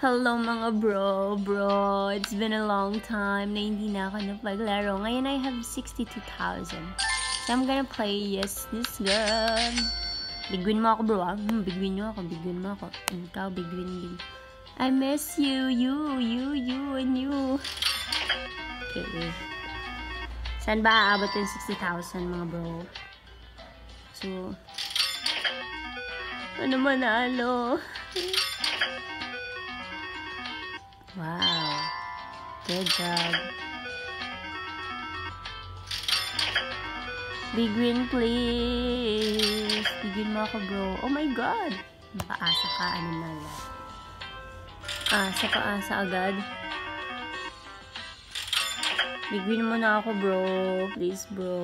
Hello mga bro. It's been a long time na hindi na ako napaglaro. Ngayon I have 62,000. So I'm gonna play Yes This Girl. Bigwin mo ako bro ah. Bigwin mo ako. Ikaw bigwin. I miss you, and you. Okay. Saan ba aabot yung 60,000 mga bro? So, ano manalo? Wow. Good job. Big win, please. Bigyan mo ako, bro. Oh my God. Nakaasa ka. Ano na yan? Asa agad. Big win mo na ako, bro. Please, bro.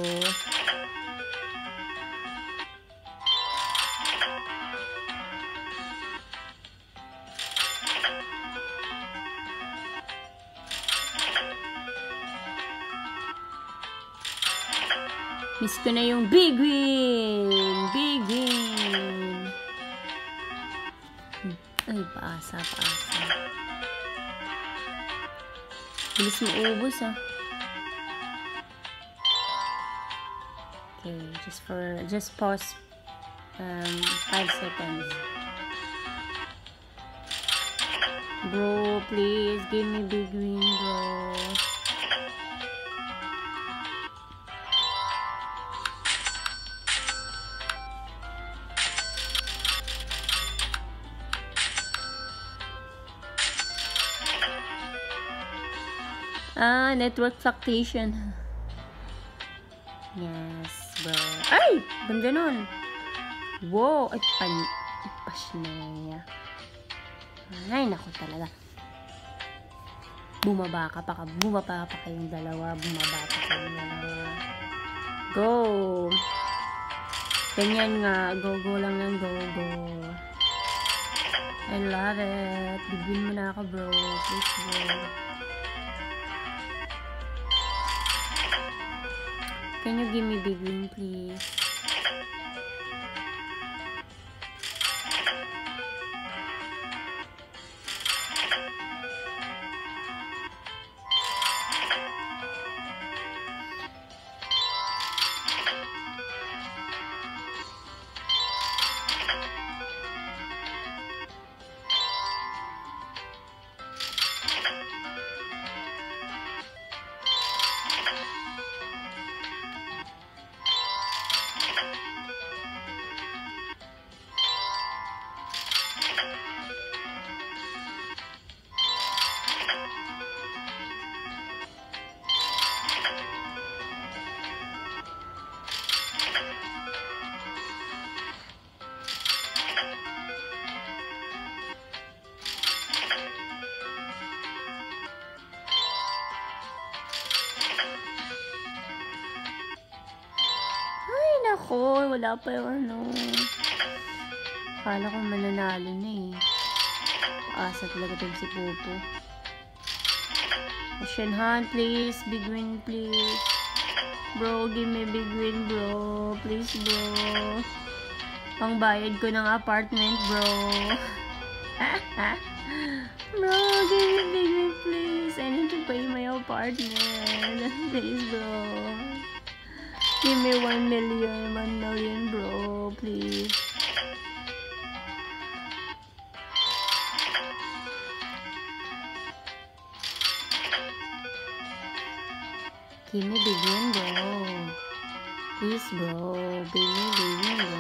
Miss ko na yung big win! Big win! Ay, paasa. Bilis mo ubos, ah. Okay, just pause 5 seconds. Bro, please, give me big win, bro. Network fluctuation. Yes, bro. Ay! Ganda nun. Wow! Ay, pas na niya. Ay, naku talaga. Bumaba pa kayong dalawa. Go! Ganyan nga. Go lang ng go. I love it. Bigyan mo na ako, bro. Please, bro. Can you give me big win, please? Ako, wala pa yung ano. Akala ko mananalo na eh. Paasa talaga itong si Popo. Ocean Hunt, please. Big win, please. Bro, give me big win, bro. Please, bro. Pangbayad ko ng apartment, bro. Bro, give me big win, please. I need to pay my apartment. Please, bro. Give me 1 million, bro, please. Give me big win, bro. Please, bro. Give me big win, bro.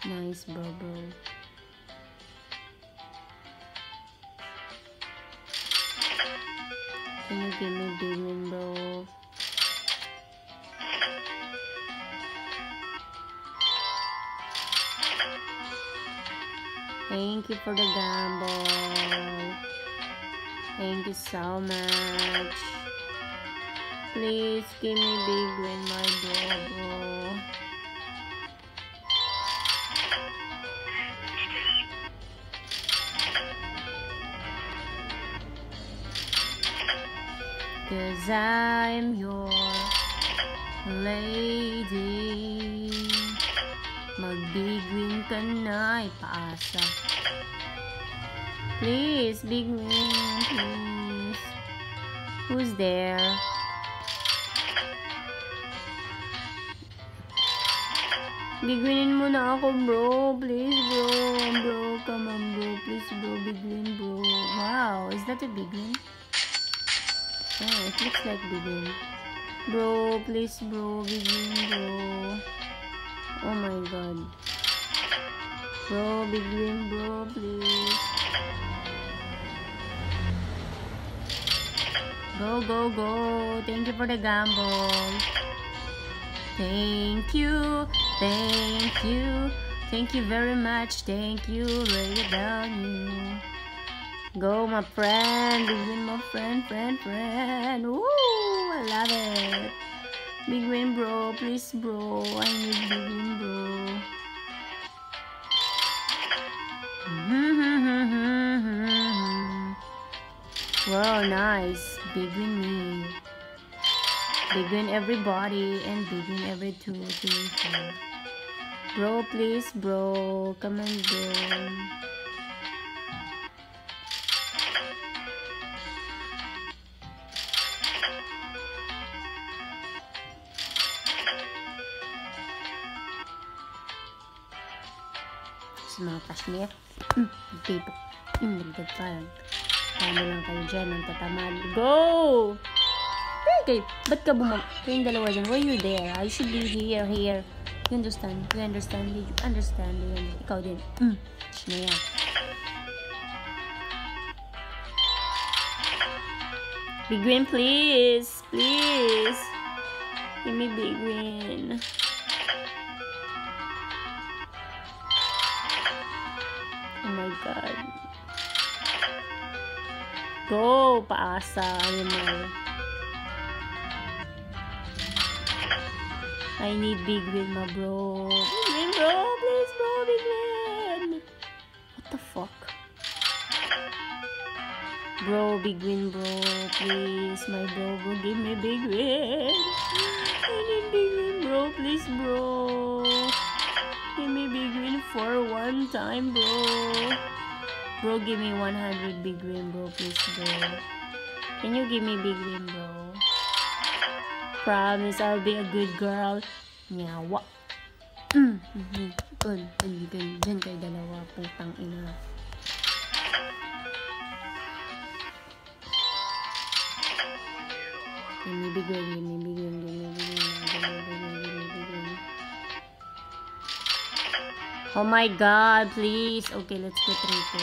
Nice, bro. Can you give me big win, bro? Thank you for the gamble. Thank you so much. Please give me big win, my bro. 'cause I'm your lady. Mag-big win ka na, ipaasa. Please, big win, please. Who's there? Big winin mo na ako, bro. Please, bro. Bro, come on, bro. Please, bro. Big win, bro. Wow, is that a big win? Oh, it looks like big win. Bro, please, bro. Big win, bro. Oh my god. Bro, big win, bro. Please. Go, go, go. Thank you for the gamble. Thank you. Thank you. Thank you very much. Thank you. Lay it down, you. Go, my friend. Big win, my friend, friend. Woo! I love it. Big win, bro. Please, bro. I need big win, bro. Wow, nice. Big win me. Big win everybody and big win every 2, 3, 4. Bro, please, bro. Come on, bro. Mga Kashmir. Dito. Nagdag pa yan. Paano lang kayo dyan ang tatamad. Go! Okay, ba't ka kayong dalawa dyan? Why you there? I should be here. You understand? You understand? You understand? Ikaw din. Shneya. Big win, please. Please. Give me big win. Oh my god. Go, paasa. Ayun mo. I need big win, my bro. Big win, bro. Please, bro. Big win. What the fuck? Bro, big win, bro. Please, my bro. Bro, give me big win. I need big win, bro. Please, bro. Give me big win for one time, bro. Bro, give me 100 big win, bro. Please, bro. Can you give me big win, bro? Promise I'll be a good girl. Nyawa. Dyan kayo dalawa. Putang ina. Give me big win, give me big win, give me big win, give me big win, give me big win. Oh my god, please. Okay, let's go 3-2.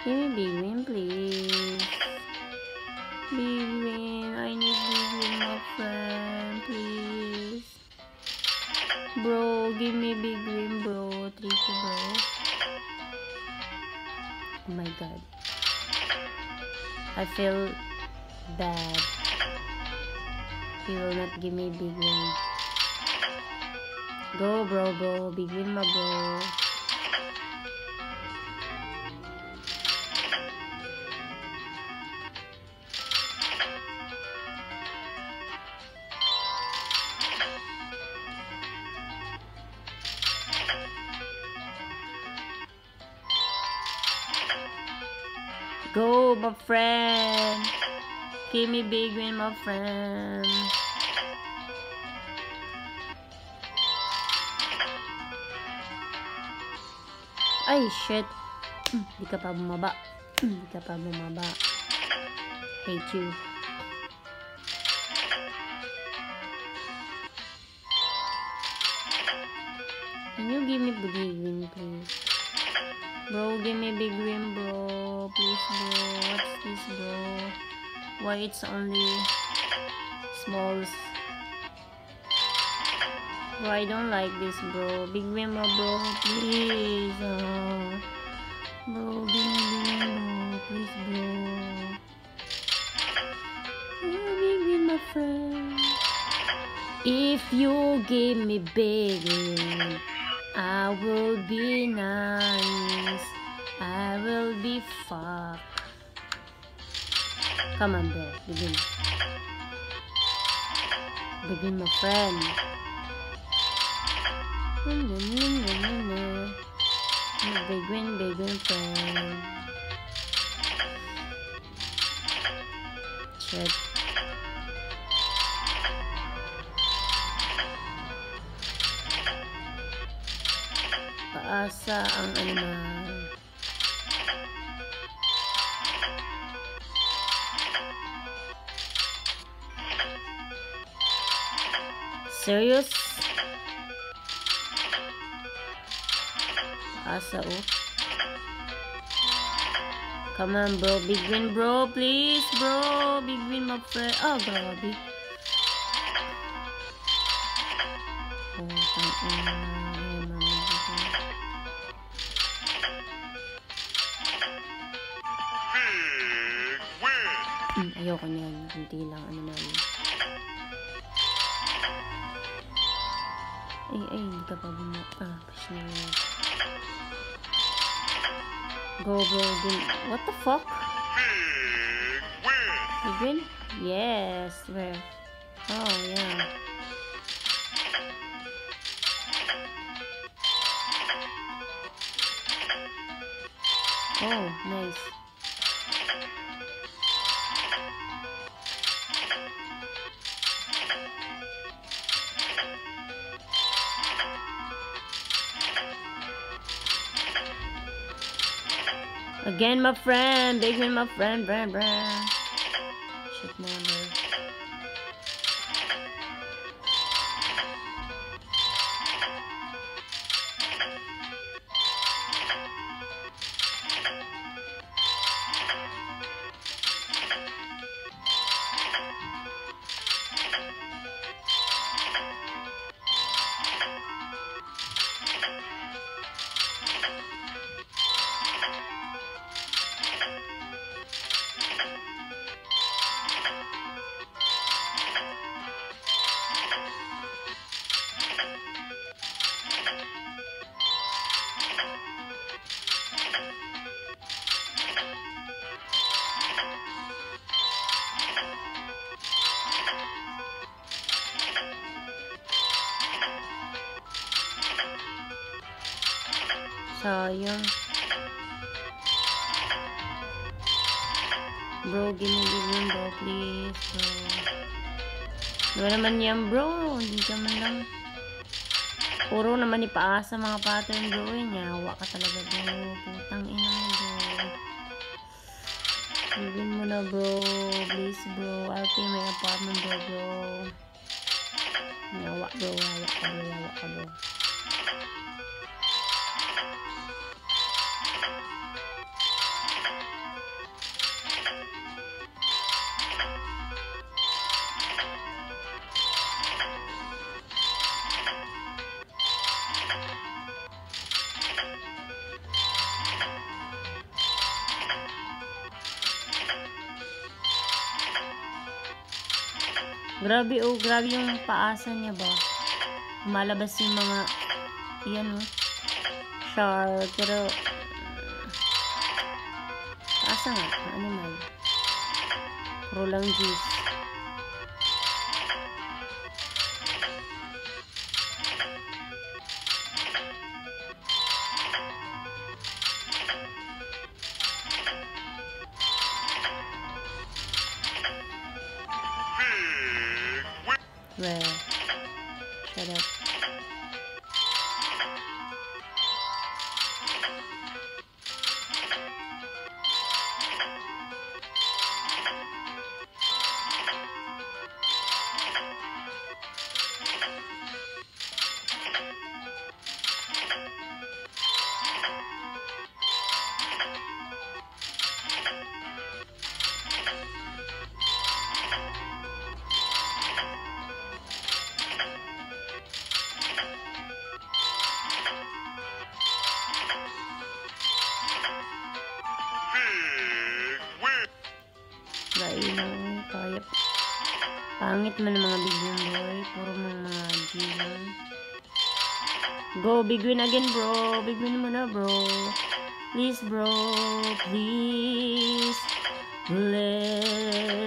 Give me big win, please. Big win. I need big win, my friend. Please. Bro, give me big win, bro. 3-2, bro. Oh my god. I feel bad. He will not give me big win. Go, bro, bro. Big win, my bro. Go, my friend. Give me big win, my friend. Ay, shit. Di ka pa bumaba. Di ka pa bumaba. Hate you. Can you give me big win, please? Bro, give me big win, bro. Please, bro. What's this, bro? Why it's only smalls? Bro, I don't like this, bro. Big win, my bro. Please. Bro, give me big win, bro. Please, bro. Big win, my friend. If you give me big win, I will be nice. I will be fucked. Come on, bro. Begin. Begin, my friend. Big win, friend. Shit. Paasa ang animal. Serious? Asa, oh. Come on, bro. Big win, bro. Please, bro. Big win, my friend. Oh, grabe. Oh, ayoko niyan. Kunti lang. Ano namin. Ay, hindi ka pa bumot. Push na yun. Go, bro. What the fuck? Big win? Yes. Where? Oh, yeah. Oh, nice. Again, my friend. Big win, my friend. Brand. Shit, mother. Sayang. Bro, give me big win, bro, please, bro. Ano naman yan, bro? Hindi ka man lang. Puro naman ipaasa mga pattern, bro. Nyawa ka talaga, bro. Putang ina mo, bro. Bigyan mo na, bro. Please, bro. I'll pay my apartment, bro. Nyawa, bro. Yawa ka, bro. Grabe, oh. Grabe yung paasa niya ba. Malabas yung mga yan, oh. Shark. Pero paasa nga. Animal. Puro lang juice. Well, shut up. Kaya pangit man ang mga big win, boy. Puro mga G lang. Go, big win again, bro. Big win mo na, bro. Please, bro. Please. Please.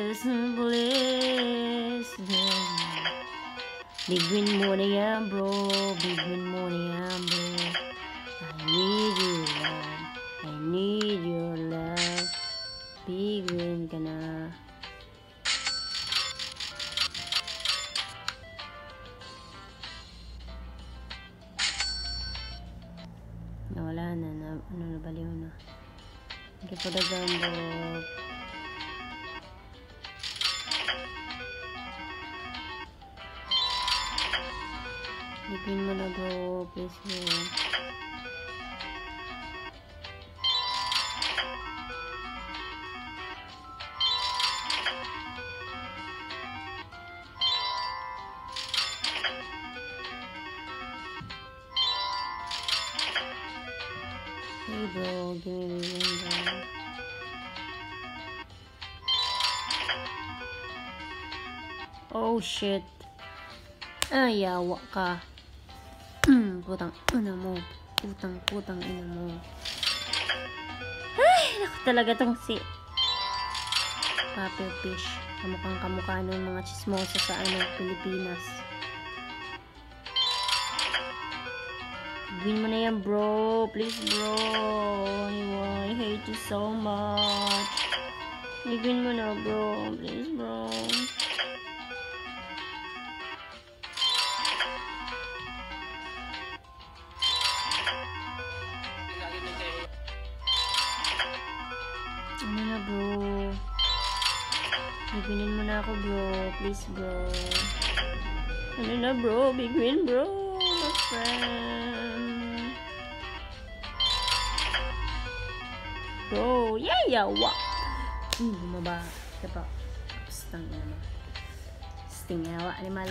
Big win mo na yan, bro. Big win mo na yan, bro. I need your love. I need your love. Big win ka na. Nawala na. Nabaliw na. Okay, for the gumbo. Bigyan mo na, bro. Please, bro. Hey, bro. Give me the win, bro. Oh, shit. Ay, yawa ka. Putang ina mo. Putang ina mo. Ay, naku talaga tong si Papi Fish. Kamukha ng mga chismosa sa Pilipinas. Win mo na yan, bro. Please, bro. I hate you so much. Win mo na, bro. Please, bro. Ano na, bro? Bigwinin mo na ako, bro. Please, bro. Ano na, bro? Big win, bro. My friend. Bro. Yeah, yawa. Bumaba. Ito pa. Stang naman. Sting yawa, animal.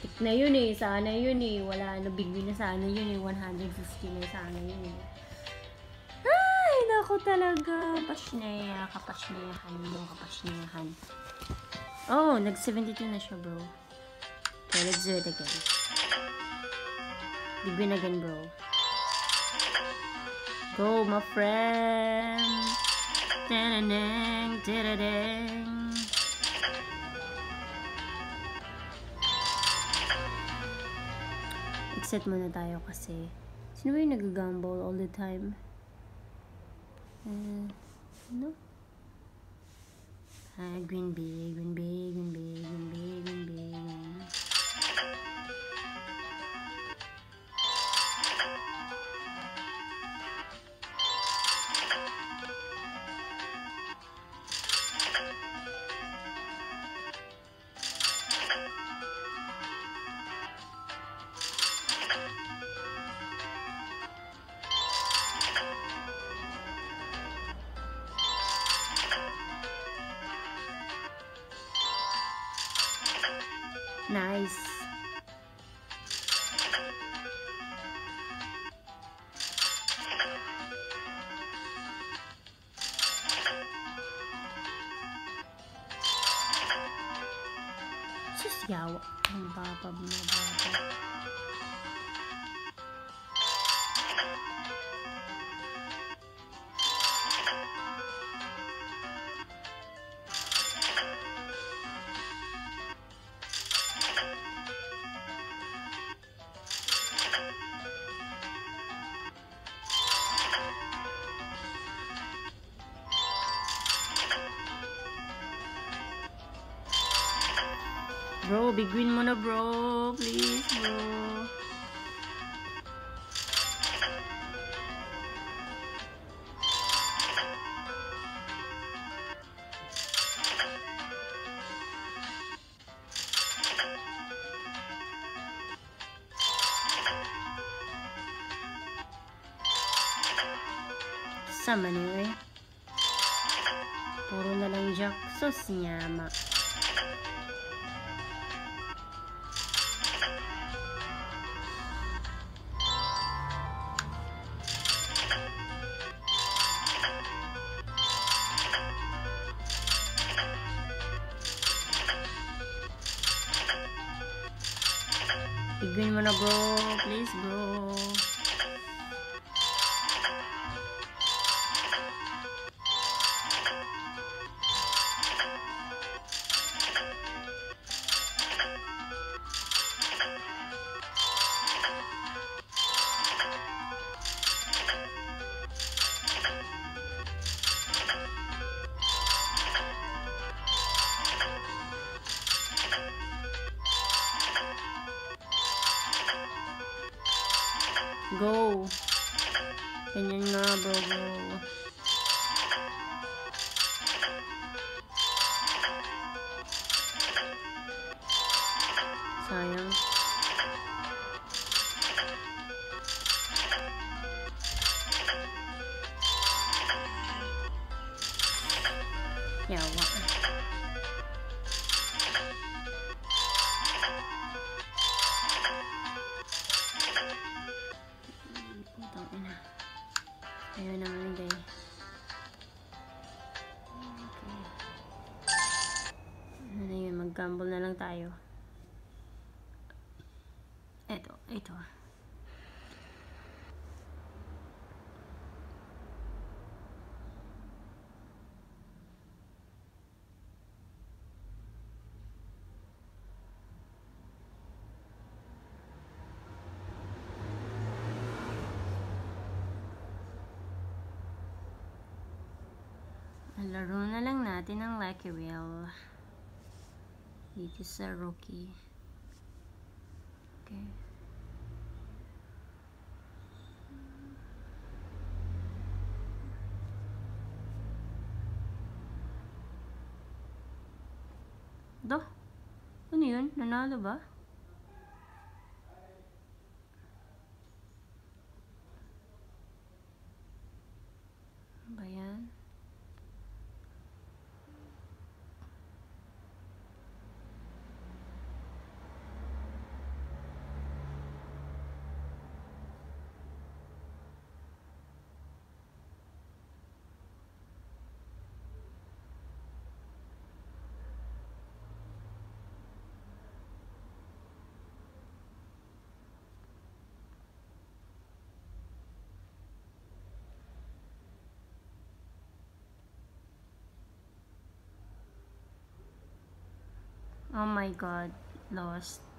Tik na yun eh. Sana yun eh. Wala na. Big win na sana yun eh. 150 na sana yun eh. Ako talaga. Kapasnayahan. Oh, nag-72 na siya, bro. Okay, let's do it again. Big win again, bro. Go, my friend. Da-da-dang, da-da-dang. Exit muna tayo kasi. Sino ba yung nag-gamble all the time? No? Green big. Nice. Sus, yawa. Ang baba. Bro, big win mo na, bro. Please, bro. Sama anyway. Puro na lang jack. Sus, nyama. Bigyan mo na, bro. Please, bro. Go. Ganyan nga, bro. Go. Sayang. Yawa. Putang ina. Ayaw naman guys. Okay. Ano na yun? Mag-gamble na lang tayo. Ito. Laro na lang natin ang Lucky Wheel. Dito sa rookie. Okay. Ano yun? Nanalo ba? Ba yan? Oh my god, lost.